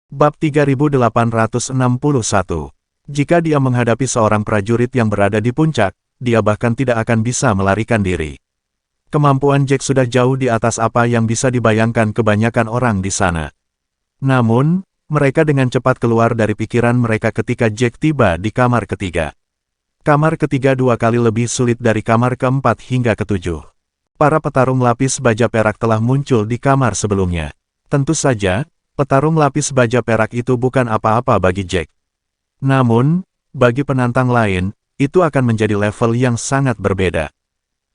Bab 3861. Jika dia menghadapi seorang prajurit yang berada di puncak, dia bahkan tidak akan bisa melarikan diri. Kemampuan Jack sudah jauh di atas apa yang bisa dibayangkan kebanyakan orang di sana. Namun, mereka dengan cepat keluar dari pikiran mereka ketika Jack tiba di kamar ketiga. Kamar ketiga 2 kali lebih sulit dari kamar keempat hingga ketujuh. Para petarung lapis baja perak telah muncul di kamar sebelumnya. Tentu saja, petarung lapis baja perak itu bukan apa-apa bagi Jack. Namun, bagi penantang lain, itu akan menjadi level yang sangat berbeda.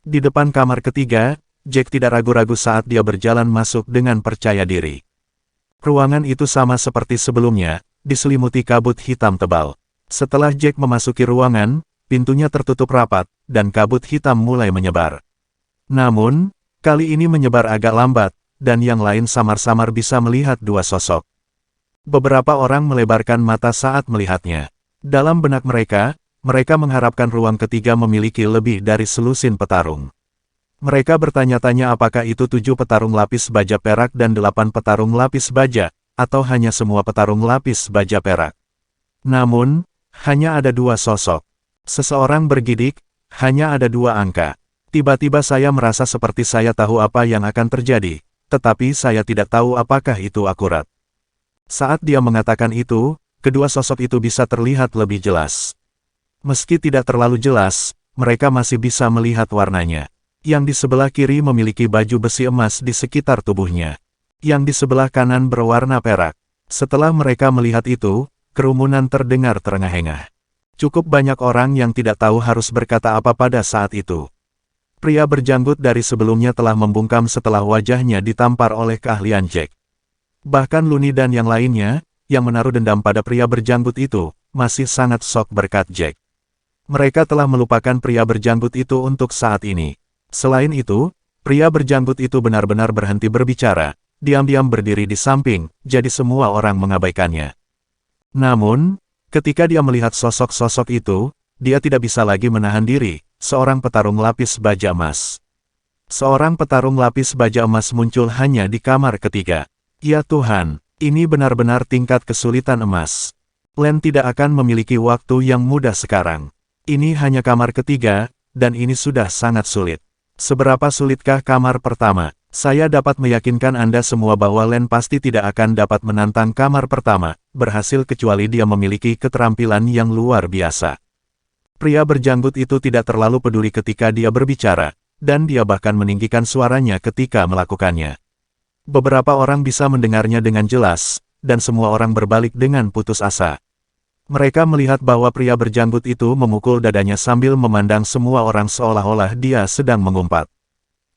Di depan kamar ketiga, Jack tidak ragu-ragu saat dia berjalan masuk dengan percaya diri. Ruangan itu sama seperti sebelumnya, diselimuti kabut hitam tebal. Setelah Jack memasuki ruangan, pintunya tertutup rapat, dan kabut hitam mulai menyebar. Namun, kali ini menyebar agak lambat, dan yang lain samar-samar bisa melihat dua sosok. Beberapa orang melebarkan mata saat melihatnya. Dalam benak mereka mengharapkan ruang ketiga memiliki lebih dari selusin petarung. Mereka bertanya-tanya apakah itu 7 petarung lapis baja perak dan 8 petarung lapis baja, atau hanya semua petarung lapis baja perak. Namun, hanya ada 2 sosok. Seseorang bergidik, hanya ada 2 angka. Tiba-tiba saya merasa seperti saya tahu apa yang akan terjadi, tetapi saya tidak tahu apakah itu akurat. Saat dia mengatakan itu, kedua sosok itu bisa terlihat lebih jelas. Meski tidak terlalu jelas, mereka masih bisa melihat warnanya. Yang di sebelah kiri memiliki baju besi emas di sekitar tubuhnya. Yang di sebelah kanan berwarna perak. Setelah mereka melihat itu, kerumunan terdengar terengah-engah. Cukup banyak orang yang tidak tahu harus berkata apa pada saat itu. Pria berjanggut dari sebelumnya telah membungkam setelah wajahnya ditampar oleh keahlian Jack. Bahkan Looney dan yang lainnya, yang menaruh dendam pada pria berjanggut itu, masih sangat shock berkat Jack. Mereka telah melupakan pria berjanggut itu untuk saat ini. Selain itu, pria berjanggut itu benar-benar berhenti berbicara, diam-diam berdiri di samping, jadi semua orang mengabaikannya. Namun, ketika dia melihat sosok-sosok itu, dia tidak bisa lagi menahan diri, seorang petarung lapis baja emas. Seorang petarung lapis baja emas muncul hanya di kamar ketiga. Ya Tuhan, ini benar-benar tingkat kesulitan emas. Len tidak akan memiliki waktu yang mudah sekarang. Ini hanya kamar ketiga, dan ini sudah sangat sulit. Seberapa sulitkah kamar pertama? Saya dapat meyakinkan Anda semua bahwa Len pasti tidak akan dapat menantang kamar pertama, berhasil kecuali dia memiliki keterampilan yang luar biasa. Pria berjanggut itu tidak terlalu peduli ketika dia berbicara, dan dia bahkan meninggikan suaranya ketika melakukannya. Beberapa orang bisa mendengarnya dengan jelas, dan semua orang berbalik dengan putus asa. Mereka melihat bahwa pria berjanggut itu memukul dadanya sambil memandang semua orang seolah-olah dia sedang mengumpat.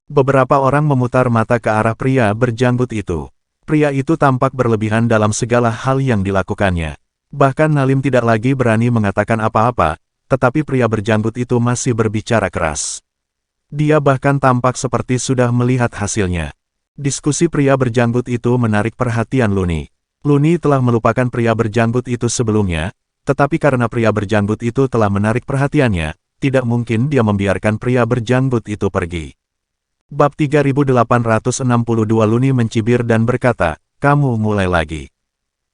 Beberapa orang memutar mata ke arah pria berjanggut itu. Pria itu tampak berlebihan dalam segala hal yang dilakukannya. Bahkan Nalim tidak lagi berani mengatakan apa-apa, tetapi pria berjanggut itu masih berbicara keras. Dia bahkan tampak seperti sudah melihat hasilnya. Diskusi pria berjanggut itu menarik perhatian Looney. Looney telah melupakan pria berjanggut itu sebelumnya, tetapi karena pria berjanggut itu telah menarik perhatiannya, tidak mungkin dia membiarkan pria berjanggut itu pergi. Bab 3862 Looney mencibir dan berkata, "Kamu mulai lagi.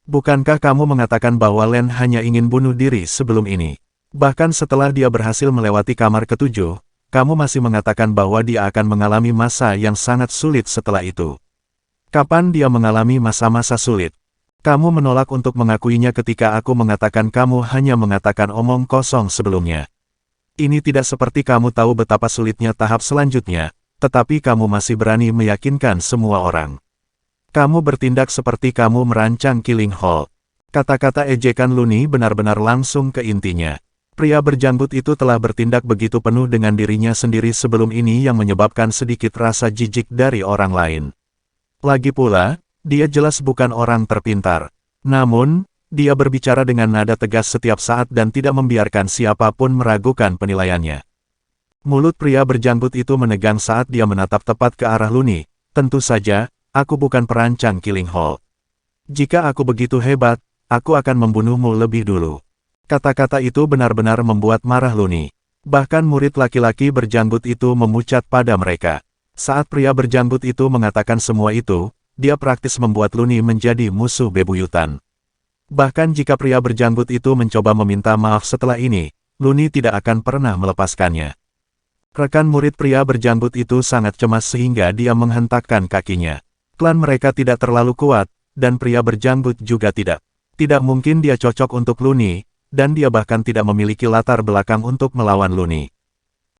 Bukankah kamu mengatakan bahwa Len hanya ingin bunuh diri sebelum ini? Bahkan setelah dia berhasil melewati kamar ketujuh, kamu masih mengatakan bahwa dia akan mengalami masa yang sangat sulit setelah itu. Kapan dia mengalami masa-masa sulit? Kamu menolak untuk mengakuinya ketika aku mengatakan kamu hanya mengatakan omong kosong sebelumnya. Ini tidak seperti kamu tahu betapa sulitnya tahap selanjutnya, tetapi kamu masih berani meyakinkan semua orang. Kamu bertindak seperti kamu merancang Killing Hall." Kata-kata ejekan Looney benar-benar langsung ke intinya. Pria berjanggut itu telah bertindak begitu penuh dengan dirinya sendiri sebelum ini yang menyebabkan sedikit rasa jijik dari orang lain. Lagi pula, dia jelas bukan orang terpintar. Namun, dia berbicara dengan nada tegas setiap saat dan tidak membiarkan siapapun meragukan penilaiannya. Mulut pria berjanggut itu menegang saat dia menatap tepat ke arah Looney. "Tentu saja, aku bukan perancang Killing Hall. Jika aku begitu hebat, aku akan membunuhmu lebih dulu." Kata-kata itu benar-benar membuat marah Looney. Bahkan murid laki-laki berjanggut itu memucat pada mereka. Saat pria berjanggut itu mengatakan semua itu, dia praktis membuat Looney menjadi musuh bebuyutan. Bahkan jika pria berjanggut itu mencoba meminta maaf setelah ini, Luni tidak akan pernah melepaskannya. Rekan murid pria berjanggut itu sangat cemas sehingga dia menghentakkan kakinya. Klan mereka tidak terlalu kuat, dan pria berjanggut juga tidak. Tidak mungkin dia cocok untuk Luni, dan dia bahkan tidak memiliki latar belakang untuk melawan Luni.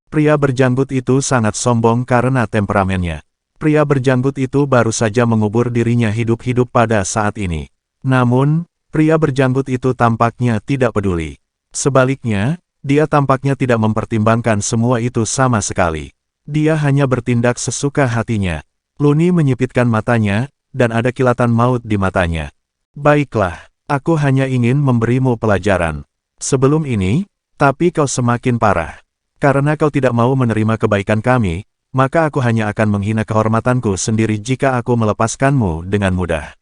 Pria berjanggut itu sangat sombong karena temperamennya. Pria berjanggut itu baru saja mengubur dirinya hidup-hidup pada saat ini. Namun, pria berjanggut itu tampaknya tidak peduli. Sebaliknya, dia tampaknya tidak mempertimbangkan semua itu sama sekali. Dia hanya bertindak sesuka hatinya. Luni menyipitkan matanya, dan ada kilatan maut di matanya. Baiklah, aku hanya ingin memberimu pelajaran. Sebelum ini, tapi kau semakin parah. Karena kau tidak mau menerima kebaikan kami, maka aku hanya akan menghina kehormatanku sendiri jika aku melepaskanmu dengan mudah.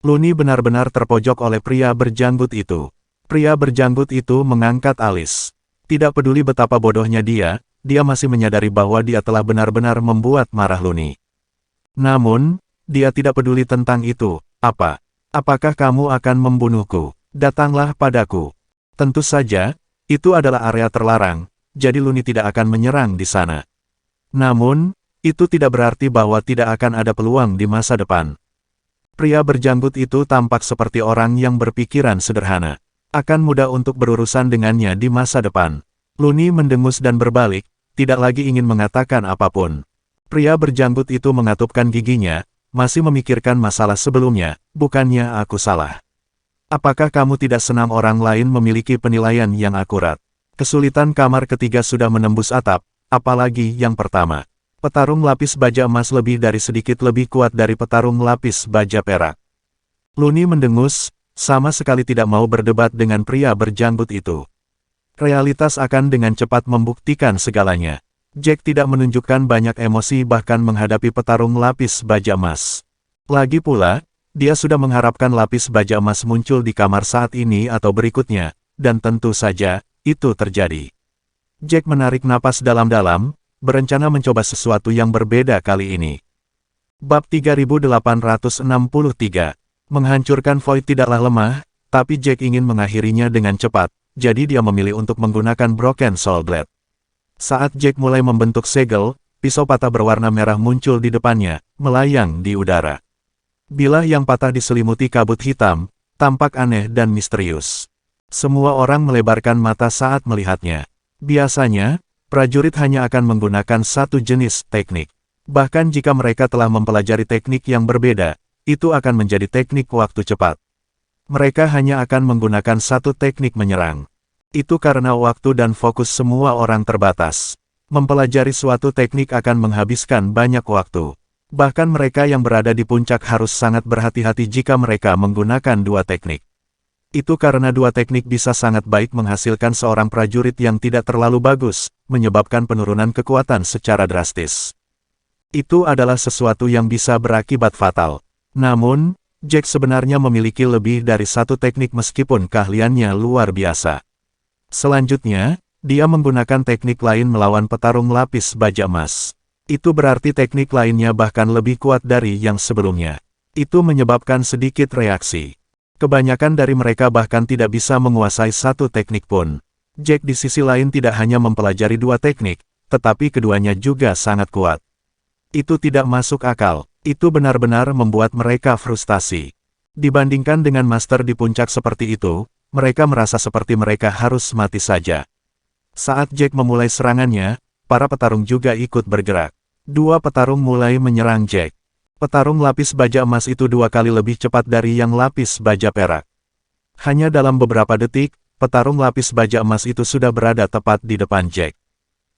Luni benar-benar terpojok oleh pria berjanggut itu. Pria berjanggut itu mengangkat alis. Tidak peduli betapa bodohnya dia masih menyadari bahwa dia telah benar-benar membuat marah Luni. Namun, dia tidak peduli tentang itu. Apakah kamu akan membunuhku? Datanglah padaku. Tentu saja, itu adalah area terlarang, jadi Luni tidak akan menyerang di sana. Namun, itu tidak berarti bahwa tidak akan ada peluang di masa depan. Pria berjanggut itu tampak seperti orang yang berpikiran sederhana. Akan mudah untuk berurusan dengannya di masa depan. Luni mendengus dan berbalik, tidak lagi ingin mengatakan apapun. Pria berjanggut itu mengatupkan giginya, masih memikirkan masalah sebelumnya, bukannya aku salah. Apakah kamu tidak senang orang lain memiliki penilaian yang akurat? Kesulitan kamar ketiga sudah menembus atap, apalagi yang pertama. Petarung lapis baja emas lebih dari sedikit lebih kuat dari petarung lapis baja perak. Luni mendengus, sama sekali tidak mau berdebat dengan pria berjanggut itu. Realitas akan dengan cepat membuktikan segalanya. Jack tidak menunjukkan banyak emosi bahkan menghadapi petarung lapis baja emas. Lagi pula, dia sudah mengharapkan lapis baja emas muncul di kamar saat ini atau berikutnya, dan tentu saja, itu terjadi. Jack menarik napas dalam-dalam, berencana mencoba sesuatu yang berbeda kali ini. Bab 3863 Menghancurkan Void tidaklah lemah, tapi Jack ingin mengakhirinya dengan cepat, jadi dia memilih untuk menggunakan Broken Soul Blade. Saat Jack mulai membentuk segel, pisau patah berwarna merah muncul di depannya, melayang di udara. Bilah yang patah diselimuti kabut hitam, tampak aneh dan misterius. Semua orang melebarkan mata saat melihatnya. Biasanya, prajurit hanya akan menggunakan satu jenis teknik. Bahkan jika mereka telah mempelajari teknik yang berbeda, itu akan menjadi teknik waktu cepat. Mereka hanya akan menggunakan satu teknik menyerang. Itu karena waktu dan fokus semua orang terbatas. Mempelajari suatu teknik akan menghabiskan banyak waktu. Bahkan mereka yang berada di puncak harus sangat berhati-hati jika mereka menggunakan dua teknik. Itu karena dua teknik bisa sangat baik menghasilkan seorang prajurit yang tidak terlalu bagus, menyebabkan penurunan kekuatan secara drastis. Itu adalah sesuatu yang bisa berakibat fatal. Namun, Jack sebenarnya memiliki lebih dari satu teknik meskipun keahliannya luar biasa. Selanjutnya, dia menggunakan teknik lain melawan petarung lapis baja emas. Itu berarti teknik lainnya bahkan lebih kuat dari yang sebelumnya. Itu menyebabkan sedikit reaksi. Kebanyakan dari mereka bahkan tidak bisa menguasai satu teknik pun. Jack di sisi lain tidak hanya mempelajari dua teknik, tetapi keduanya juga sangat kuat. Itu tidak masuk akal. Itu benar-benar membuat mereka frustasi. Dibandingkan dengan master di puncak seperti itu, mereka merasa seperti mereka harus mati saja. Saat Jack memulai serangannya, para petarung juga ikut bergerak. Dua petarung mulai menyerang Jack. Petarung lapis baja emas itu dua kali lebih cepat dari yang lapis baja perak. Hanya dalam beberapa detik, petarung lapis baja emas itu sudah berada tepat di depan Jack.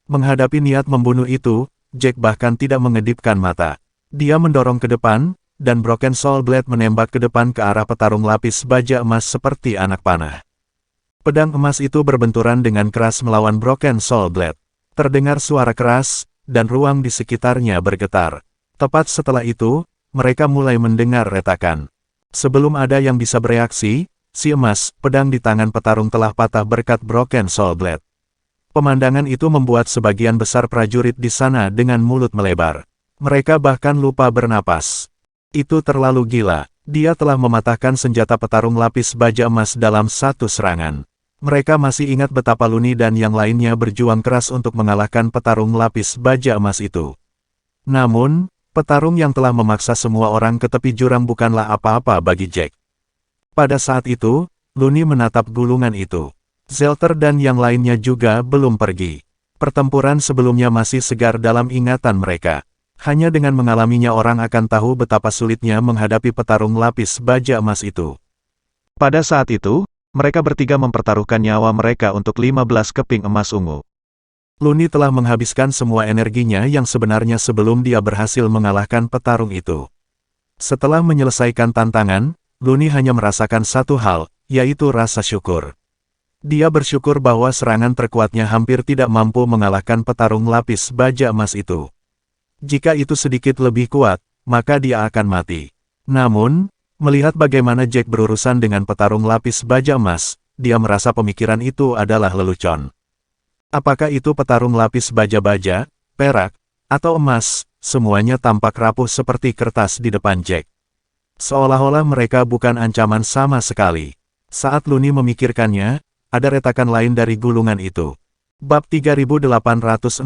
Menghadapi niat membunuh itu, Jack bahkan tidak mengedipkan mata. Dia mendorong ke depan, dan Broken Soul Blade menembak ke depan ke arah petarung lapis baja emas seperti anak panah. Pedang emas itu berbenturan dengan keras melawan Broken Soul Blade. Terdengar suara keras, dan ruang di sekitarnya bergetar. Tepat setelah itu, mereka mulai mendengar retakan. Sebelum ada yang bisa bereaksi, si emas, pedang di tangan petarung telah patah berkat Broken Soul Blade. Pemandangan itu membuat sebagian besar prajurit di sana dengan mulut melebar. Mereka bahkan lupa bernapas. Itu terlalu gila. Dia telah mematahkan senjata petarung lapis baja emas dalam satu serangan. Mereka masih ingat betapa Luni dan yang lainnya berjuang keras untuk mengalahkan petarung lapis baja emas itu. Namun, petarung yang telah memaksa semua orang ke tepi jurang bukanlah apa-apa bagi Jack. Pada saat itu, Luni menatap gulungan itu. Zelter dan yang lainnya juga belum pergi. Pertempuran sebelumnya masih segar dalam ingatan mereka. Hanya dengan mengalaminya orang akan tahu betapa sulitnya menghadapi petarung lapis baja emas itu. Pada saat itu, mereka bertiga mempertaruhkan nyawa mereka untuk 15 keping emas ungu. Luni telah menghabiskan semua energinya yang sebenarnya sebelum dia berhasil mengalahkan petarung itu. Setelah menyelesaikan tantangan, Luni hanya merasakan satu hal, yaitu rasa syukur. Dia bersyukur bahwa serangan terkuatnya hampir tidak mampu mengalahkan petarung lapis baja emas itu. Jika itu sedikit lebih kuat, maka dia akan mati. Namun, melihat bagaimana Jack berurusan dengan petarung lapis baja emas, dia merasa pemikiran itu adalah lelucon. Apakah itu petarung lapis baja-baja, perak, atau emas, semuanya tampak rapuh seperti kertas di depan Jack. Seolah-olah mereka bukan ancaman sama sekali. Saat Luni memikirkannya, ada retakan lain dari gulungan itu. Bab 3864.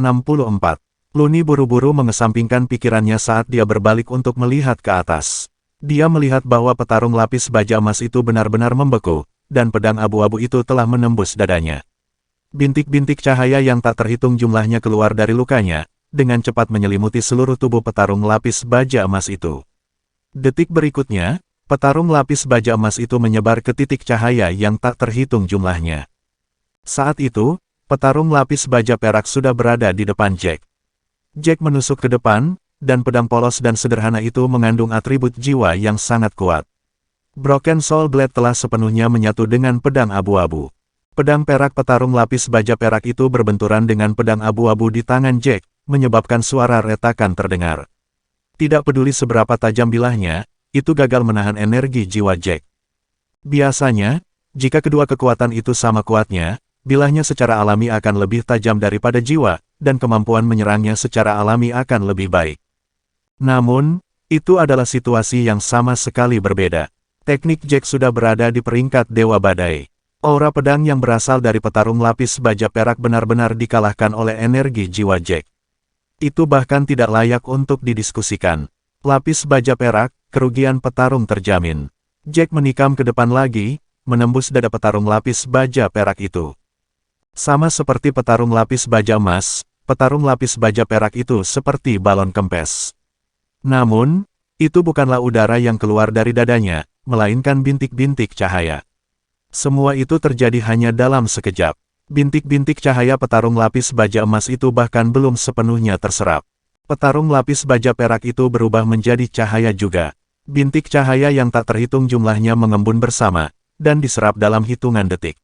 Luni buru-buru mengesampingkan pikirannya saat dia berbalik untuk melihat ke atas. Dia melihat bahwa petarung lapis baja emas itu benar-benar membeku, dan pedang abu-abu itu telah menembus dadanya. Bintik-bintik cahaya yang tak terhitung jumlahnya keluar dari lukanya, dengan cepat menyelimuti seluruh tubuh petarung lapis baja emas itu. Detik berikutnya, petarung lapis baja emas itu menyebar ke titik cahaya yang tak terhitung jumlahnya. Saat itu, petarung lapis baja perak sudah berada di depan Jack. Jack menusuk ke depan, dan pedang polos dan sederhana itu mengandung atribut jiwa yang sangat kuat. Broken Soul Blade telah sepenuhnya menyatu dengan pedang abu-abu. Pedang perak petarung lapis baja perak itu berbenturan dengan pedang abu-abu di tangan Jack, menyebabkan suara retakan terdengar. Tidak peduli seberapa tajam bilahnya, itu gagal menahan energi jiwa Jack. Biasanya, jika kedua kekuatan itu sama kuatnya, bilahnya secara alami akan lebih tajam daripada jiwa, dan kemampuan menyerangnya secara alami akan lebih baik. Namun, itu adalah situasi yang sama sekali berbeda. Teknik Jack sudah berada di peringkat Dewa Badai. Aura pedang yang berasal dari petarung lapis baja perak benar-benar dikalahkan oleh energi jiwa Jack. Itu bahkan tidak layak untuk didiskusikan. Lapis baja perak, kerugian petarung terjamin. Jack menikam ke depan lagi, menembus dada petarung lapis baja perak itu. Sama seperti petarung lapis baja emas, petarung lapis baja perak itu seperti balon kempes. Namun, itu bukanlah udara yang keluar dari dadanya, melainkan bintik-bintik cahaya. Semua itu terjadi hanya dalam sekejap. Bintik-bintik cahaya petarung lapis baja emas itu bahkan belum sepenuhnya terserap. Petarung lapis baja perak itu berubah menjadi cahaya juga. Bintik cahaya yang tak terhitung jumlahnya mengembun bersama, dan diserap dalam hitungan detik.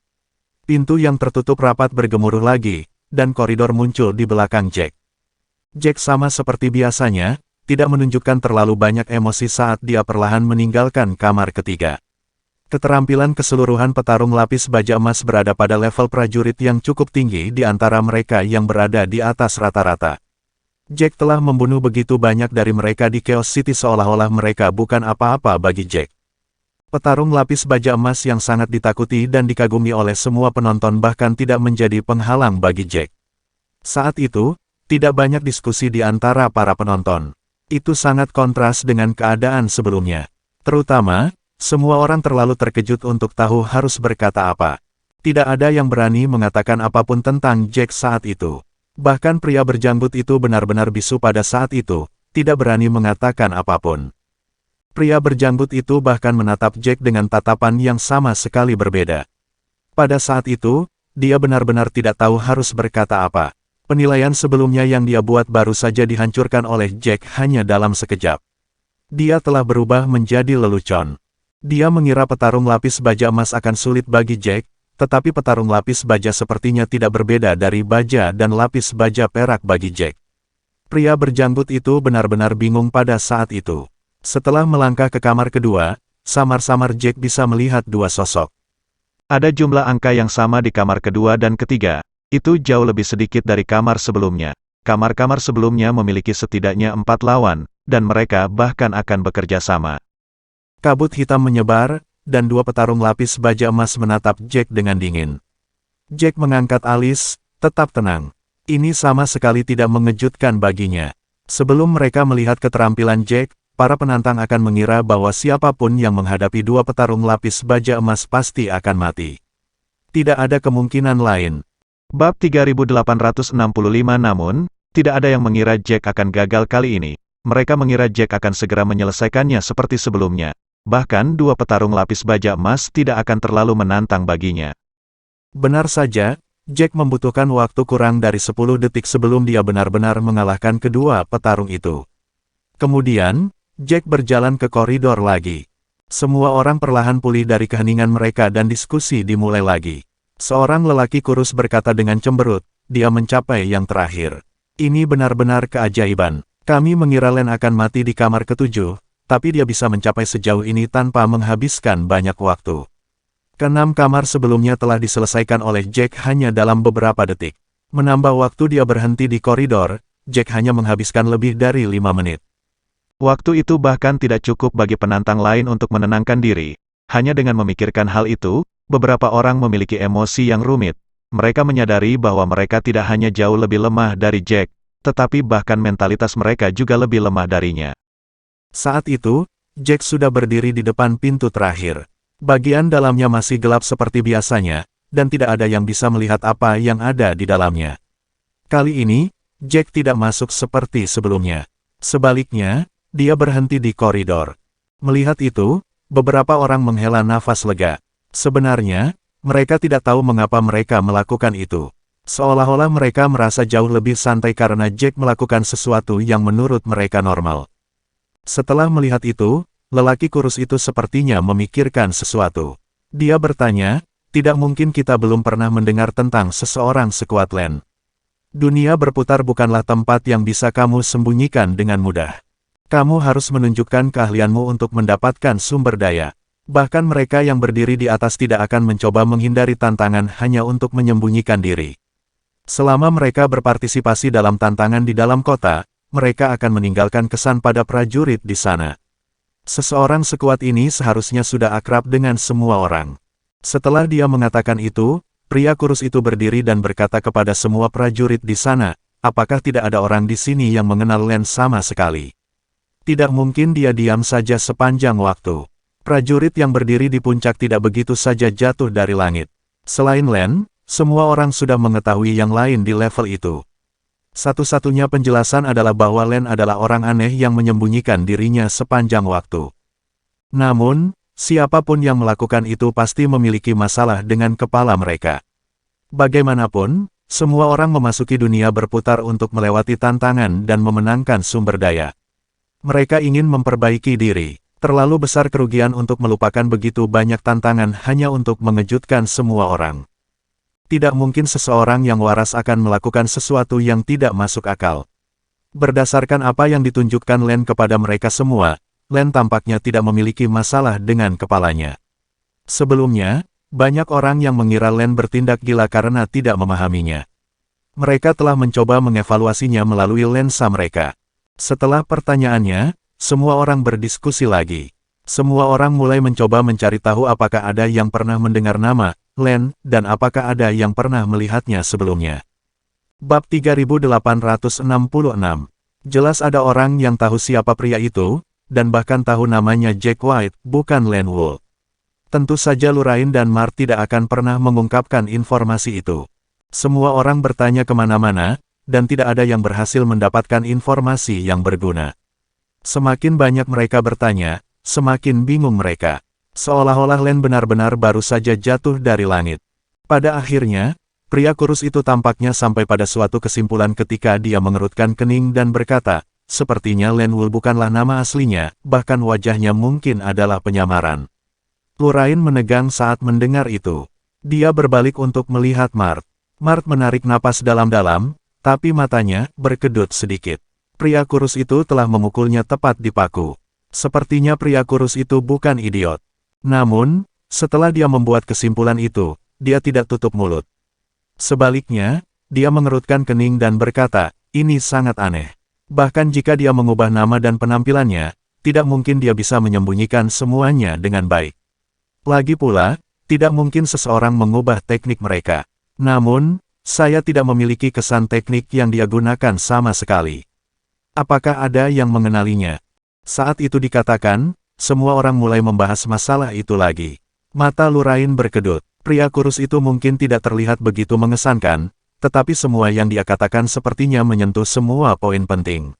Pintu yang tertutup rapat bergemuruh lagi, dan koridor muncul di belakang Jack. Jack sama seperti biasanya, tidak menunjukkan terlalu banyak emosi saat dia perlahan meninggalkan kamar ketiga. Keterampilan keseluruhan petarung lapis baja emas berada pada level prajurit yang cukup tinggi di antara mereka yang berada di atas rata-rata. Jack telah membunuh begitu banyak dari mereka di Chaos City seolah-olah mereka bukan apa-apa bagi Jack. Petarung lapis baja emas yang sangat ditakuti dan dikagumi oleh semua penonton bahkan tidak menjadi penghalang bagi Jack. Saat itu, tidak banyak diskusi di antara para penonton. Itu sangat kontras dengan keadaan sebelumnya. Terutama, semua orang terlalu terkejut untuk tahu harus berkata apa. Tidak ada yang berani mengatakan apapun tentang Jack saat itu. Bahkan pria berjanggut itu benar-benar bisu pada saat itu, tidak berani mengatakan apapun. Pria berjanggut itu bahkan menatap Jack dengan tatapan yang sama sekali berbeda. Pada saat itu, dia benar-benar tidak tahu harus berkata apa. Penilaian sebelumnya yang dia buat baru saja dihancurkan oleh Jack hanya dalam sekejap. Dia telah berubah menjadi lelucon. Dia mengira petarung lapis baja emas akan sulit bagi Jack, tetapi petarung lapis baja sepertinya tidak berbeda dari baja dan lapis baja perak bagi Jack. Pria berjanggut itu benar-benar bingung pada saat itu. Setelah melangkah ke kamar kedua, samar-samar Jack bisa melihat dua sosok. Ada jumlah angka yang sama di kamar kedua dan ketiga, itu jauh lebih sedikit dari kamar sebelumnya. Kamar-kamar sebelumnya memiliki setidaknya 4 lawan, dan mereka bahkan akan bekerja sama. Kabut hitam menyebar, dan dua petarung lapis baja emas menatap Jack dengan dingin. Jack mengangkat alis, tetap tenang. Ini sama sekali tidak mengejutkan baginya. Sebelum mereka melihat keterampilan Jack, para penantang akan mengira bahwa siapapun yang menghadapi dua petarung lapis baja emas pasti akan mati. Tidak ada kemungkinan lain. Bab 3865 namun, tidak ada yang mengira Jack akan gagal kali ini. Mereka mengira Jack akan segera menyelesaikannya seperti sebelumnya. Bahkan dua petarung lapis baja emas tidak akan terlalu menantang baginya. Benar saja, Jack membutuhkan waktu kurang dari 10 detik sebelum dia benar-benar mengalahkan kedua petarung itu. Kemudian, Jack berjalan ke koridor lagi. Semua orang perlahan pulih dari keheningan mereka dan diskusi dimulai lagi. Seorang lelaki kurus berkata dengan cemberut, dia mencapai yang terakhir. Ini benar-benar keajaiban. Kami mengira Len akan mati di kamar ketujuh, tapi dia bisa mencapai sejauh ini tanpa menghabiskan banyak waktu. Keenam kamar sebelumnya telah diselesaikan oleh Jack hanya dalam beberapa detik. Menambah waktu dia berhenti di koridor, Jack hanya menghabiskan lebih dari 5 menit. Waktu itu bahkan tidak cukup bagi penantang lain untuk menenangkan diri. Hanya dengan memikirkan hal itu, beberapa orang memiliki emosi yang rumit. Mereka menyadari bahwa mereka tidak hanya jauh lebih lemah dari Jack, tetapi bahkan mentalitas mereka juga lebih lemah darinya. Saat itu, Jack sudah berdiri di depan pintu terakhir. Bagian dalamnya masih gelap seperti biasanya, dan tidak ada yang bisa melihat apa yang ada di dalamnya. Kali ini, Jack tidak masuk seperti sebelumnya. Sebaliknya, dia berhenti di koridor. Melihat itu, beberapa orang menghela nafas lega. Sebenarnya, mereka tidak tahu mengapa mereka melakukan itu. Seolah-olah mereka merasa jauh lebih santai karena Jack melakukan sesuatu yang menurut mereka normal. Setelah melihat itu, lelaki kurus itu sepertinya memikirkan sesuatu. Dia bertanya, tidak mungkin kita belum pernah mendengar tentang seseorang sekuat Len. Dunia berputar bukanlah tempat yang bisa kamu sembunyikan dengan mudah. Kamu harus menunjukkan keahlianmu untuk mendapatkan sumber daya. Bahkan mereka yang berdiri di atas tidak akan mencoba menghindari tantangan hanya untuk menyembunyikan diri. Selama mereka berpartisipasi dalam tantangan di dalam kota, mereka akan meninggalkan kesan pada prajurit di sana. Seseorang sekuat ini seharusnya sudah akrab dengan semua orang. Setelah dia mengatakan itu, pria kurus itu berdiri dan berkata kepada semua prajurit di sana, apakah tidak ada orang di sini yang mengenal Len sama sekali? Tidak mungkin dia diam saja sepanjang waktu. Prajurit yang berdiri di puncak tidak begitu saja jatuh dari langit. Selain Len, semua orang sudah mengetahui yang lain di level itu. Satu-satunya penjelasan adalah bahwa Len adalah orang aneh yang menyembunyikan dirinya sepanjang waktu. Namun, siapapun yang melakukan itu pasti memiliki masalah dengan kepala mereka. Bagaimanapun, semua orang memasuki dunia berputar untuk melewati tantangan dan memenangkan sumber daya. Mereka ingin memperbaiki diri. Terlalu besar kerugian untuk melupakan begitu banyak tantangan hanya untuk mengejutkan semua orang. Tidak mungkin seseorang yang waras akan melakukan sesuatu yang tidak masuk akal. Berdasarkan apa yang ditunjukkan Len kepada mereka semua, Len tampaknya tidak memiliki masalah dengan kepalanya. Sebelumnya, banyak orang yang mengira Len bertindak gila karena tidak memahaminya. Mereka telah mencoba mengevaluasinya melalui lensa mereka. Setelah pertanyaannya, semua orang berdiskusi lagi. Semua orang mulai mencoba mencari tahu apakah ada yang pernah mendengar nama Len, dan apakah ada yang pernah melihatnya sebelumnya. Bab 3866. Jelas ada orang yang tahu siapa pria itu, dan bahkan tahu namanya Jack White, bukan Len Wool. Tentu saja Lurain dan Mart tidak akan pernah mengungkapkan informasi itu. Semua orang bertanya kemana-mana, dan tidak ada yang berhasil mendapatkan informasi yang berguna. Semakin banyak mereka bertanya, semakin bingung mereka. Seolah-olah Len benar-benar baru saja jatuh dari langit. Pada akhirnya, pria kurus itu tampaknya sampai pada suatu kesimpulan ketika dia mengerutkan kening dan berkata, sepertinya Len Wool bukanlah nama aslinya, bahkan wajahnya mungkin adalah penyamaran. Lurain menegang saat mendengar itu. Dia berbalik untuk melihat Mart. Mart menarik napas dalam-dalam, tapi matanya berkedut sedikit. Pria kurus itu telah memukulnya tepat di paku. Sepertinya pria kurus itu bukan idiot. Namun, setelah dia membuat kesimpulan itu, dia tidak tutup mulut. Sebaliknya, dia mengerutkan kening dan berkata, ini sangat aneh. Bahkan jika dia mengubah nama dan penampilannya, tidak mungkin dia bisa menyembunyikan semuanya dengan baik. Lagi pula, tidak mungkin seseorang mengubah teknik mereka. Namun, saya tidak memiliki kesan teknik yang dia gunakan sama sekali. Apakah ada yang mengenalinya? Saat itu dikatakan, semua orang mulai membahas masalah itu lagi. Mata Lurain berkedut. Pria kurus itu mungkin tidak terlihat begitu mengesankan, tetapi semua yang dia katakan sepertinya menyentuh semua poin penting.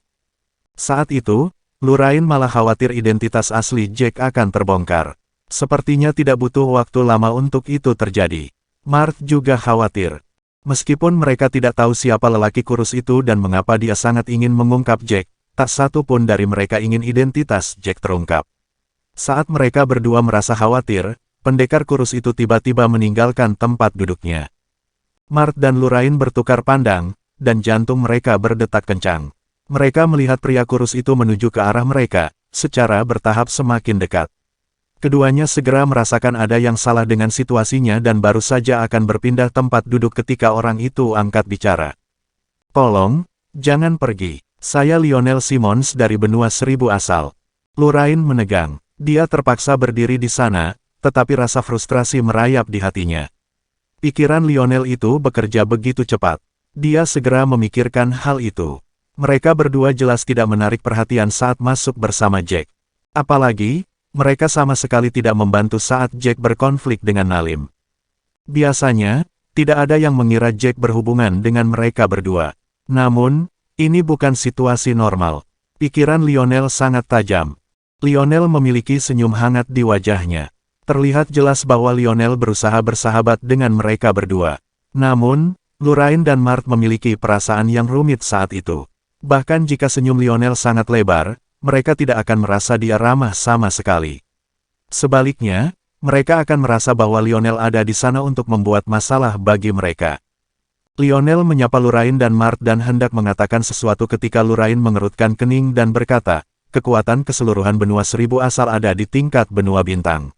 Saat itu, Lurain malah khawatir identitas asli Jack akan terbongkar. Sepertinya tidak butuh waktu lama untuk itu terjadi. Mart juga khawatir. Meskipun mereka tidak tahu siapa lelaki kurus itu dan mengapa dia sangat ingin mengungkap Jack, tak satu pun dari mereka ingin identitas Jack terungkap. Saat mereka berdua merasa khawatir, pendekar kurus itu tiba-tiba meninggalkan tempat duduknya. Mart dan Lurain bertukar pandang, dan jantung mereka berdetak kencang. Mereka melihat pria kurus itu menuju ke arah mereka, secara bertahap semakin dekat. Keduanya segera merasakan ada yang salah dengan situasinya dan baru saja akan berpindah tempat duduk ketika orang itu angkat bicara. "Tolong, jangan pergi. Saya Lionel Simmons dari benua seribu asal." Lurain menegang. Dia terpaksa berdiri di sana, tetapi rasa frustrasi merayap di hatinya. Pikiran Lionel itu bekerja begitu cepat. Dia segera memikirkan hal itu. Mereka berdua jelas tidak menarik perhatian saat masuk bersama Jack. Apalagi, mereka sama sekali tidak membantu saat Jack berkonflik dengan Nalim. Biasanya, tidak ada yang mengira Jack berhubungan dengan mereka berdua. Namun, ini bukan situasi normal. Pikiran Lionel sangat tajam. Lionel memiliki senyum hangat di wajahnya. Terlihat jelas bahwa Lionel berusaha bersahabat dengan mereka berdua. Namun, Lurain dan Mart memiliki perasaan yang rumit saat itu. Bahkan jika senyum Lionel sangat lebar, mereka tidak akan merasa dia ramah sama sekali. Sebaliknya, mereka akan merasa bahwa Lionel ada di sana untuk membuat masalah bagi mereka. Lionel menyapa Lurain dan Mart dan hendak mengatakan sesuatu ketika Lurain mengerutkan kening dan berkata, "Kekuatan keseluruhan benua seribu asal ada di tingkat benua bintang.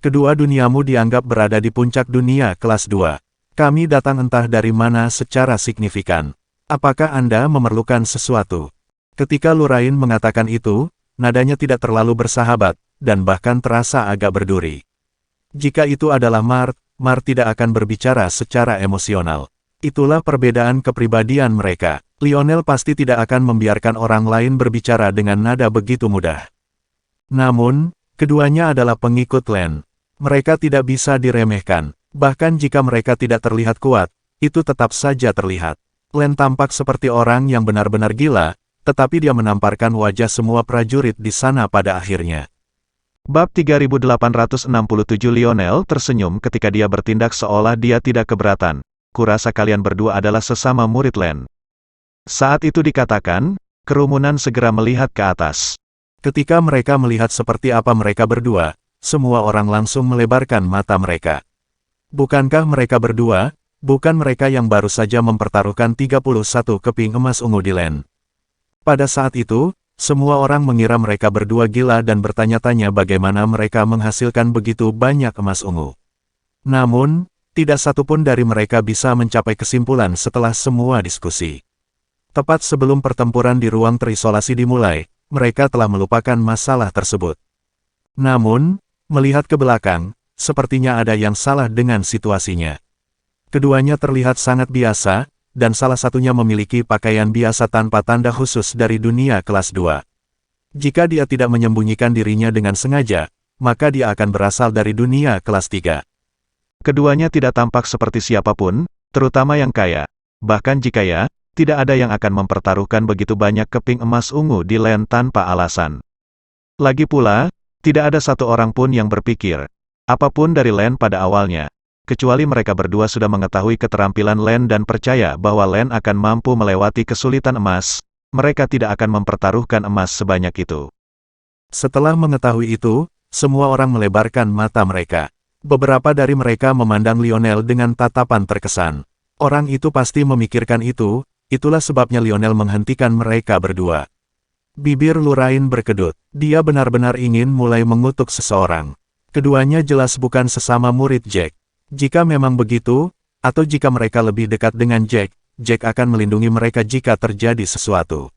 Kedua duniamu dianggap berada di puncak dunia kelas 2. Kami datang entah dari mana secara signifikan. Apakah Anda memerlukan sesuatu?" Ketika Lurain mengatakan itu, nadanya tidak terlalu bersahabat, dan bahkan terasa agak berduri. Jika itu adalah Mart tidak akan berbicara secara emosional. Itulah perbedaan kepribadian mereka. Lionel pasti tidak akan membiarkan orang lain berbicara dengan nada begitu mudah. Namun, keduanya adalah pengikut Len. Mereka tidak bisa diremehkan. Bahkan jika mereka tidak terlihat kuat, itu tetap saja terlihat. Len tampak seperti orang yang benar-benar gila, tetapi dia menamparkan wajah semua prajurit di sana pada akhirnya. Bab 3867 Lionel tersenyum ketika dia bertindak seolah dia tidak keberatan. Kurasa kalian berdua adalah sesama murid Len. Saat itu dikatakan, kerumunan segera melihat ke atas. Ketika mereka melihat seperti apa mereka berdua, semua orang langsung melebarkan mata mereka. Bukankah mereka berdua, bukan mereka yang baru saja mempertaruhkan 31 keping emas ungu di Len? Pada saat itu, semua orang mengira mereka berdua gila dan bertanya-tanya bagaimana mereka menghasilkan begitu banyak emas ungu. Namun, tidak satupun dari mereka bisa mencapai kesimpulan setelah semua diskusi. Tepat sebelum pertempuran di ruang terisolasi dimulai, mereka telah melupakan masalah tersebut. Namun, melihat ke belakang, sepertinya ada yang salah dengan situasinya. Keduanya terlihat sangat biasa, dan salah satunya memiliki pakaian biasa tanpa tanda khusus dari dunia kelas 2. Jika dia tidak menyembunyikan dirinya dengan sengaja, maka dia akan berasal dari dunia kelas 3. Keduanya tidak tampak seperti siapapun, terutama yang kaya. Bahkan jika ya, tidak ada yang akan mempertaruhkan begitu banyak keping emas ungu di Len tanpa alasan. Lagi pula, tidak ada satu orang pun yang berpikir apapun dari Len pada awalnya. Kecuali mereka berdua sudah mengetahui keterampilan Len dan percaya bahwa Len akan mampu melewati kesulitan emas, mereka tidak akan mempertaruhkan emas sebanyak itu. Setelah mengetahui itu, semua orang melebarkan mata mereka. Beberapa dari mereka memandang Lionel dengan tatapan terkesan. Orang itu pasti memikirkan itu, itulah sebabnya Lionel menghentikan mereka berdua. Bibir Lurain berkedut. Dia benar-benar ingin mulai mengutuk seseorang. Keduanya jelas bukan sesama murid Jack. Jika memang begitu, atau jika mereka lebih dekat dengan Jack, Jack akan melindungi mereka jika terjadi sesuatu.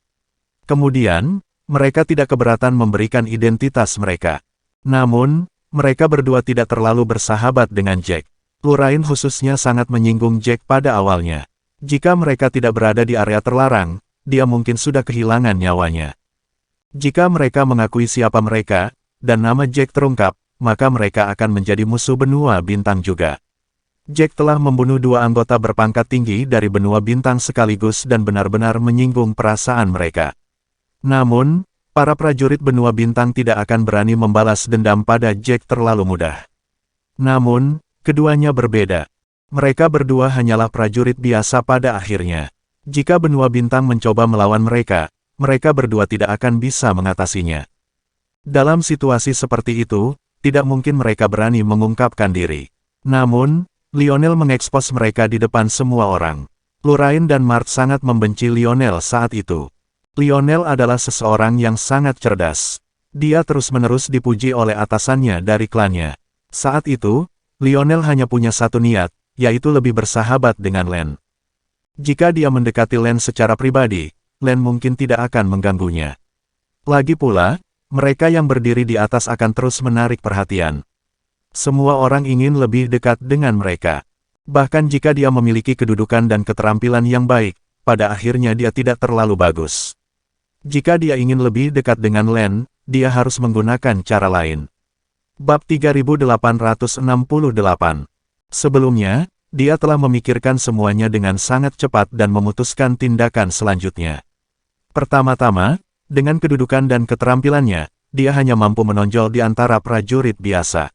Kemudian, mereka tidak keberatan memberikan identitas mereka. Namun, mereka berdua tidak terlalu bersahabat dengan Jack. Lorraine khususnya sangat menyinggung Jack pada awalnya. Jika mereka tidak berada di area terlarang, dia mungkin sudah kehilangan nyawanya. Jika mereka mengakui siapa mereka, dan nama Jack terungkap, maka mereka akan menjadi musuh benua bintang juga. Jack telah membunuh 2 anggota berpangkat tinggi dari benua bintang sekaligus dan benar-benar menyinggung perasaan mereka. Namun, para prajurit benua bintang tidak akan berani membalas dendam pada Jack terlalu mudah. Namun, keduanya berbeda. Mereka berdua hanyalah prajurit biasa pada akhirnya. Jika benua bintang mencoba melawan mereka, mereka berdua tidak akan bisa mengatasinya. Dalam situasi seperti itu, tidak mungkin mereka berani mengungkapkan diri. Namun, Lionel mengekspos mereka di depan semua orang. Lorraine dan Mark sangat membenci Lionel saat itu. Lionel adalah seseorang yang sangat cerdas. Dia terus-menerus dipuji oleh atasannya dari klannya. Saat itu, Lionel hanya punya satu niat, yaitu lebih bersahabat dengan Len. Jika dia mendekati Len secara pribadi, Len mungkin tidak akan mengganggunya. Lagi pula, mereka yang berdiri di atas akan terus menarik perhatian. Semua orang ingin lebih dekat dengan mereka. Bahkan jika dia memiliki kedudukan dan keterampilan yang baik, pada akhirnya dia tidak terlalu bagus. Jika dia ingin lebih dekat dengan Len, dia harus menggunakan cara lain. Bab 3868. Sebelumnya, dia telah memikirkan semuanya dengan sangat cepat dan memutuskan tindakan selanjutnya. Pertama-tama, dengan kedudukan dan keterampilannya, dia hanya mampu menonjol di antara prajurit biasa.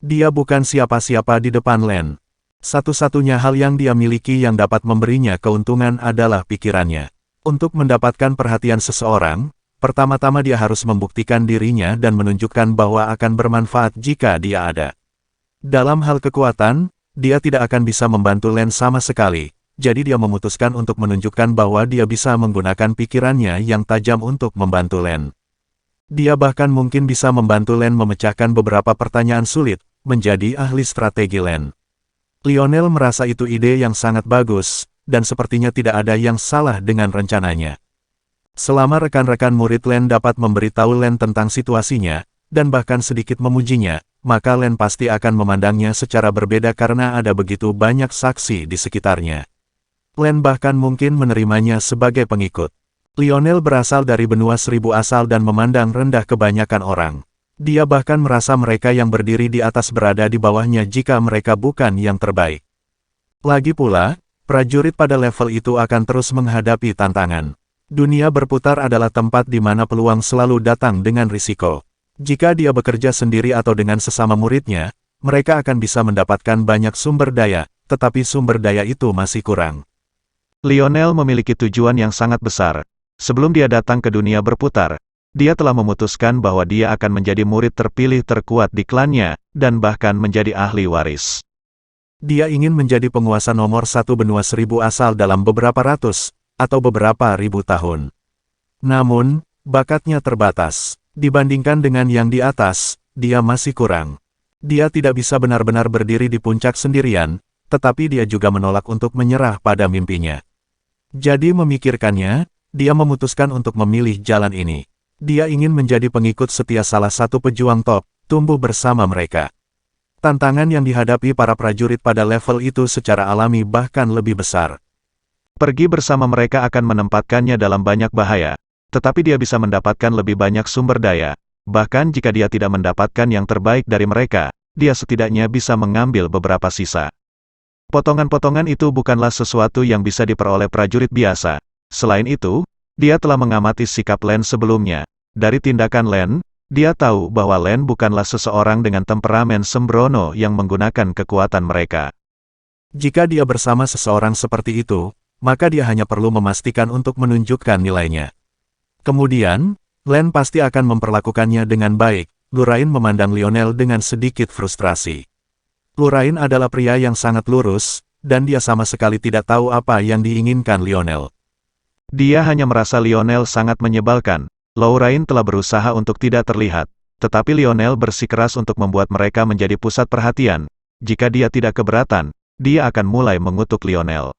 Dia bukan siapa-siapa di depan Len. Satu-satunya hal yang dia miliki yang dapat memberinya keuntungan adalah pikirannya. Untuk mendapatkan perhatian seseorang, pertama-tama dia harus membuktikan dirinya dan menunjukkan bahwa akan bermanfaat jika dia ada. Dalam hal kekuatan, dia tidak akan bisa membantu Len sama sekali, jadi dia memutuskan untuk menunjukkan bahwa dia bisa menggunakan pikirannya yang tajam untuk membantu Len. Dia bahkan mungkin bisa membantu Len memecahkan beberapa pertanyaan sulit, menjadi ahli strategi Len. Lionel merasa itu ide yang sangat bagus, dan sepertinya tidak ada yang salah dengan rencananya. Selama rekan-rekan murid Len dapat memberitahu Len tentang situasinya, dan bahkan sedikit memujinya, maka Len pasti akan memandangnya secara berbeda karena ada begitu banyak saksi di sekitarnya. Len bahkan mungkin menerimanya sebagai pengikut. Lionel berasal dari benua 1000 asal dan memandang rendah kebanyakan orang. Dia bahkan merasa mereka yang berdiri di atas berada di bawahnya jika mereka bukan yang terbaik. Lagi pula, prajurit pada level itu akan terus menghadapi tantangan. Dunia berputar adalah tempat di mana peluang selalu datang dengan risiko. Jika dia bekerja sendiri atau dengan sesama muridnya, mereka akan bisa mendapatkan banyak sumber daya, tetapi sumber daya itu masih kurang. Lionel memiliki tujuan yang sangat besar. Sebelum dia datang ke dunia berputar, dia telah memutuskan bahwa dia akan menjadi murid terpilih terkuat di klannya, dan bahkan menjadi ahli waris. Dia ingin menjadi penguasa nomor 1 benua 1000 asal dalam beberapa ratus, atau beberapa ribu tahun. Namun, bakatnya terbatas. Dibandingkan dengan yang di atas, dia masih kurang. Dia tidak bisa benar-benar berdiri di puncak sendirian, tetapi dia juga menolak untuk menyerah pada mimpinya. Jadi memikirkannya, dia memutuskan untuk memilih jalan ini. Dia ingin menjadi pengikut setia salah satu pejuang top, tumbuh bersama mereka. Tantangan yang dihadapi para prajurit pada level itu secara alami bahkan lebih besar. Pergi bersama mereka akan menempatkannya dalam banyak bahaya, tetapi dia bisa mendapatkan lebih banyak sumber daya. Bahkan jika dia tidak mendapatkan yang terbaik dari mereka, dia setidaknya bisa mengambil beberapa sisa. Potongan-potongan itu bukanlah sesuatu yang bisa diperoleh prajurit biasa. Selain itu, dia telah mengamati sikap Len sebelumnya. Dari tindakan Len, dia tahu bahwa Len bukanlah seseorang dengan temperamen sembrono yang menggunakan kekuatan mereka. Jika dia bersama seseorang seperti itu, maka dia hanya perlu memastikan untuk menunjukkan nilainya. Kemudian, Len pasti akan memperlakukannya dengan baik. Lorraine memandang Lionel dengan sedikit frustrasi. Lorraine adalah pria yang sangat lurus, dan dia sama sekali tidak tahu apa yang diinginkan Lionel. Dia hanya merasa Lionel sangat menyebalkan. Lorraine telah berusaha untuk tidak terlihat, tetapi Lionel bersikeras untuk membuat mereka menjadi pusat perhatian. Jika dia tidak keberatan, dia akan mulai mengutuk Lionel.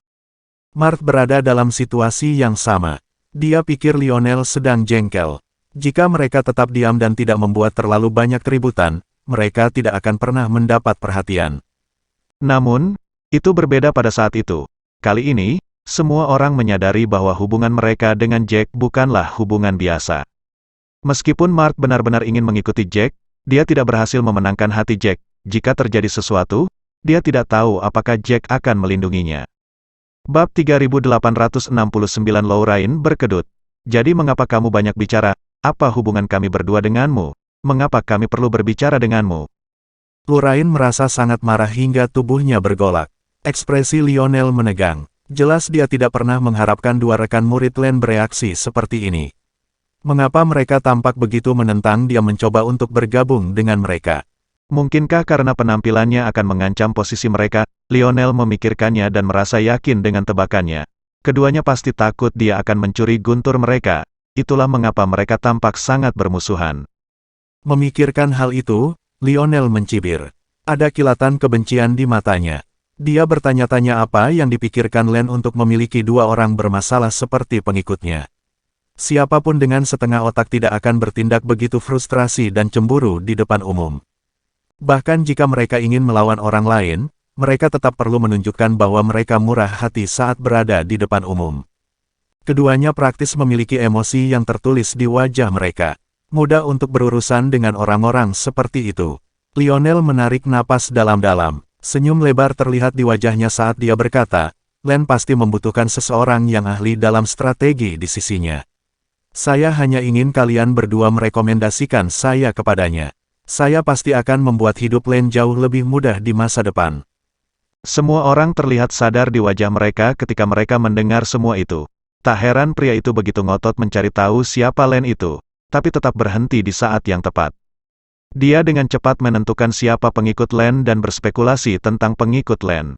Mark berada dalam situasi yang sama. Dia pikir Lionel sedang jengkel. Jika mereka tetap diam dan tidak membuat terlalu banyak keributan, mereka tidak akan pernah mendapat perhatian. Namun, itu berbeda pada saat itu. Kali ini, semua orang menyadari bahwa hubungan mereka dengan Jack bukanlah hubungan biasa. Meskipun Mark benar-benar ingin mengikuti Jack, dia tidak berhasil memenangkan hati Jack. Jika terjadi sesuatu, dia tidak tahu apakah Jack akan melindunginya. Bab 3869 Lorraine berkedut. Jadi mengapa kamu banyak bicara? Apa hubungan kami berdua denganmu? Mengapa kami perlu berbicara denganmu? Lorraine merasa sangat marah hingga tubuhnya bergolak. Ekspresi Lionel menegang. Jelas dia tidak pernah mengharapkan dua rekan murid Len bereaksi seperti ini. Mengapa mereka tampak begitu menentang dia mencoba untuk bergabung dengan mereka? Mungkinkah karena penampilannya akan mengancam posisi mereka? Lionel memikirkannya dan merasa yakin dengan tebakannya. Keduanya pasti takut dia akan mencuri guntur mereka. Itulah mengapa mereka tampak sangat bermusuhan. Memikirkan hal itu, Lionel mencibir. Ada kilatan kebencian di matanya. Dia bertanya-tanya apa yang dipikirkan Len untuk memiliki dua orang bermasalah seperti pengikutnya. Siapapun dengan setengah otak tidak akan bertindak begitu frustrasi dan cemburu di depan umum. Bahkan jika mereka ingin melawan orang lain, mereka tetap perlu menunjukkan bahwa mereka murah hati saat berada di depan umum. Keduanya praktis memiliki emosi yang tertulis di wajah mereka. Mudah untuk berurusan dengan orang-orang seperti itu. Lionel menarik napas dalam-dalam. Senyum lebar terlihat di wajahnya saat dia berkata, Len pasti membutuhkan seseorang yang ahli dalam strategi di sisinya. Saya hanya ingin kalian berdua merekomendasikan saya kepadanya. Saya pasti akan membuat hidup Len jauh lebih mudah di masa depan. Semua orang terlihat sadar di wajah mereka ketika mereka mendengar semua itu. Tak heran pria itu begitu ngotot mencari tahu siapa Len itu, tapi tetap berhenti di saat yang tepat. Dia dengan cepat menentukan siapa pengikut Len dan berspekulasi tentang pengikut Len.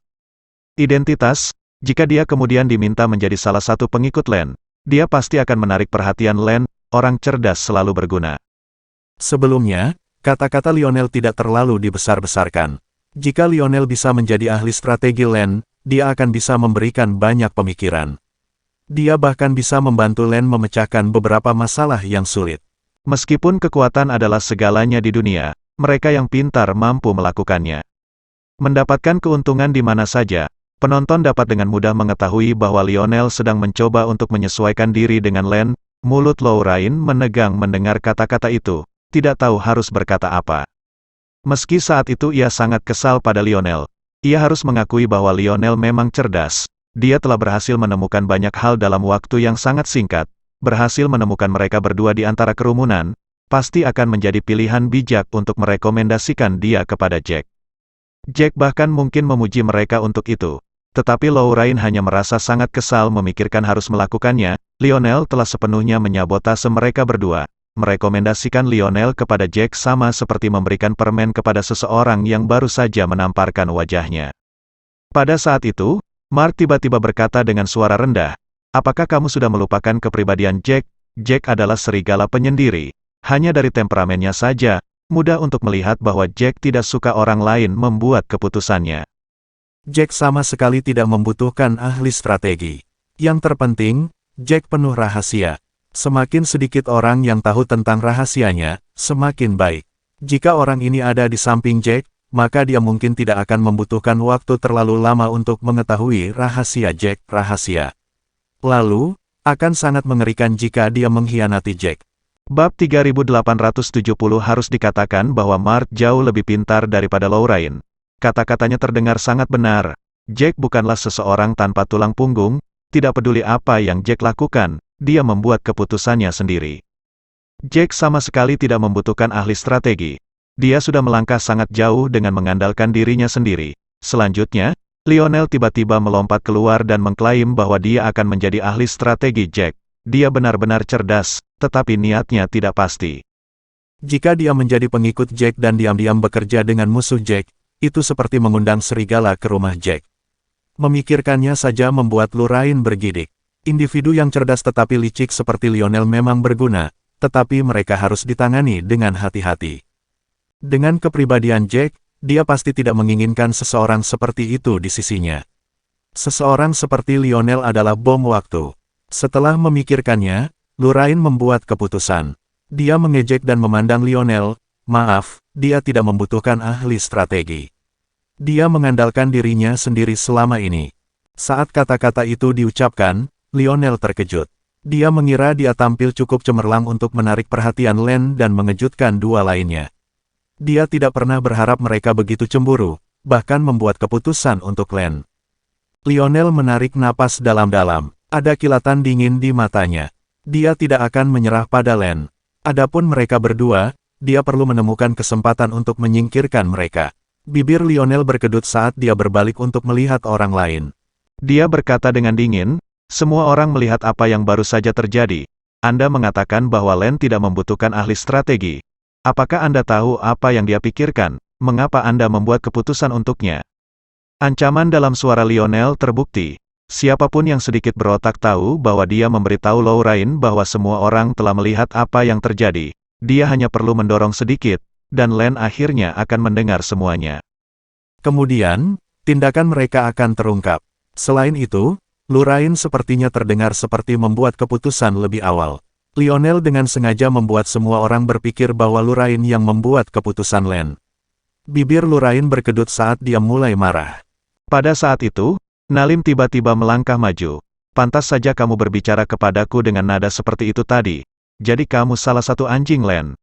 Identitas, jika dia kemudian diminta menjadi salah satu pengikut Len, dia pasti akan menarik perhatian Len, orang cerdas selalu berguna. Sebelumnya, kata-kata Lionel tidak terlalu dibesar-besarkan. Jika Lionel bisa menjadi ahli strategi Len, dia akan bisa memberikan banyak pemikiran. Dia bahkan bisa membantu Len memecahkan beberapa masalah yang sulit. Meskipun kekuatan adalah segalanya di dunia, mereka yang pintar mampu melakukannya. Mendapatkan keuntungan di mana saja, penonton dapat dengan mudah mengetahui bahwa Lionel sedang mencoba untuk menyesuaikan diri dengan Len. Mulut Lorraine menegang mendengar kata-kata itu, tidak tahu harus berkata apa. Meski saat itu ia sangat kesal pada Lionel, ia harus mengakui bahwa Lionel memang cerdas. Dia telah berhasil menemukan banyak hal dalam waktu yang sangat singkat, berhasil menemukan mereka berdua di antara kerumunan, pasti akan menjadi pilihan bijak untuk merekomendasikan dia kepada Jack. Jack bahkan mungkin memuji mereka untuk itu. Tetapi Lorraine hanya merasa sangat kesal memikirkan harus melakukannya. Lionel telah sepenuhnya menyabotase mereka berdua. Merekomendasikan Lionel kepada Jack sama seperti memberikan permen kepada seseorang yang baru saja menamparkan wajahnya. Pada saat itu, Mark tiba-tiba berkata dengan suara rendah, apakah kamu sudah melupakan kepribadian Jack? Jack adalah serigala penyendiri. Hanya dari temperamennya saja, mudah untuk melihat bahwa Jack tidak suka orang lain membuat keputusannya. Jack sama sekali tidak membutuhkan ahli strategi. Yang terpenting, Jack penuh rahasia. Semakin sedikit orang yang tahu tentang rahasianya, semakin baik. Jika orang ini ada di samping Jack, maka dia mungkin tidak akan membutuhkan waktu terlalu lama untuk mengetahui rahasia Jack. Lalu, akan sangat mengerikan jika dia mengkhianati Jack. Bab 3870 harus dikatakan bahwa Mark jauh lebih pintar daripada Lorraine. Kata-katanya terdengar sangat benar. Jack bukanlah seseorang tanpa tulang punggung, tidak peduli apa yang Jack lakukan, dia membuat keputusannya sendiri. Jack sama sekali tidak membutuhkan ahli strategi. Dia sudah melangkah sangat jauh dengan mengandalkan dirinya sendiri. Selanjutnya, Lionel tiba-tiba melompat keluar dan mengklaim bahwa dia akan menjadi ahli strategi Jack. Dia benar-benar cerdas, tetapi niatnya tidak pasti. Jika dia menjadi pengikut Jack dan diam-diam bekerja dengan musuh Jack, itu seperti mengundang serigala ke rumah Jack. Memikirkannya saja membuat Lorraine bergidik. Individu yang cerdas tetapi licik seperti Lionel memang berguna, tetapi mereka harus ditangani dengan hati-hati. Dengan kepribadian Jack, dia pasti tidak menginginkan seseorang seperti itu di sisinya. Seseorang seperti Lionel adalah bom waktu. Setelah memikirkannya, Lorraine membuat keputusan. Dia mengejek dan memandang Lionel. Maaf, dia tidak membutuhkan ahli strategi. Dia mengandalkan dirinya sendiri selama ini. Saat kata-kata itu diucapkan, Lionel terkejut. Dia mengira dia tampil cukup cemerlang untuk menarik perhatian Len dan mengejutkan dua lainnya. Dia tidak pernah berharap mereka begitu cemburu, bahkan membuat keputusan untuk Len. Lionel menarik napas dalam-dalam. Ada kilatan dingin di matanya. Dia tidak akan menyerah pada Len. Adapun mereka berdua, dia perlu menemukan kesempatan untuk menyingkirkan mereka. Bibir Lionel berkedut saat dia berbalik untuk melihat orang lain. Dia berkata dengan dingin, semua orang melihat apa yang baru saja terjadi. Anda mengatakan bahwa Len tidak membutuhkan ahli strategi. Apakah Anda tahu apa yang dia pikirkan? Mengapa Anda membuat keputusan untuknya? Ancaman dalam suara Lionel terbukti. Siapapun yang sedikit berotak tahu bahwa dia memberitahu Lorraine bahwa semua orang telah melihat apa yang terjadi. Dia hanya perlu mendorong sedikit, dan Len akhirnya akan mendengar semuanya. Kemudian, tindakan mereka akan terungkap. Selain itu, Lorraine sepertinya terdengar seperti membuat keputusan lebih awal. Lionel dengan sengaja membuat semua orang berpikir bahwa Lorraine yang membuat keputusan Len. Bibir Lorraine berkedut saat dia mulai marah. Pada saat itu, Nalim tiba-tiba melangkah maju. Pantas saja kamu berbicara kepadaku dengan nada seperti itu tadi. Jadi kamu salah satu anjing Len.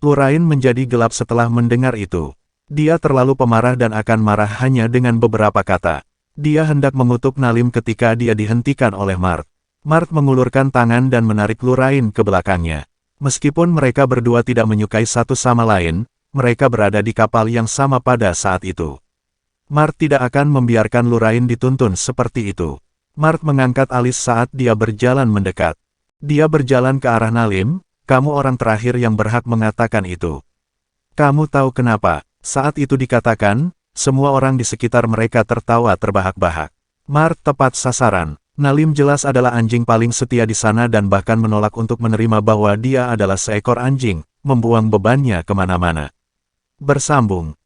Lorraine menjadi gelap setelah mendengar itu. Dia terlalu pemarah dan akan marah hanya dengan beberapa kata. Dia hendak mengutuk Nalim ketika dia dihentikan oleh Mart. Mart mengulurkan tangan dan menarik Lorraine ke belakangnya. Meskipun mereka berdua tidak menyukai satu sama lain, mereka berada di kapal yang sama pada saat itu. Mart tidak akan membiarkan Lorraine dituntun seperti itu. Mart mengangkat alis saat dia berjalan mendekat. Dia berjalan ke arah Nalim, kamu orang terakhir yang berhak mengatakan itu. Kamu tahu kenapa? Saat itu dikatakan, semua orang di sekitar mereka tertawa terbahak-bahak. Mart tepat sasaran. Nalim jelas adalah anjing paling setia di sana dan bahkan menolak untuk menerima bahwa dia adalah seekor anjing, membuang bebannya kemana-mana. Bersambung.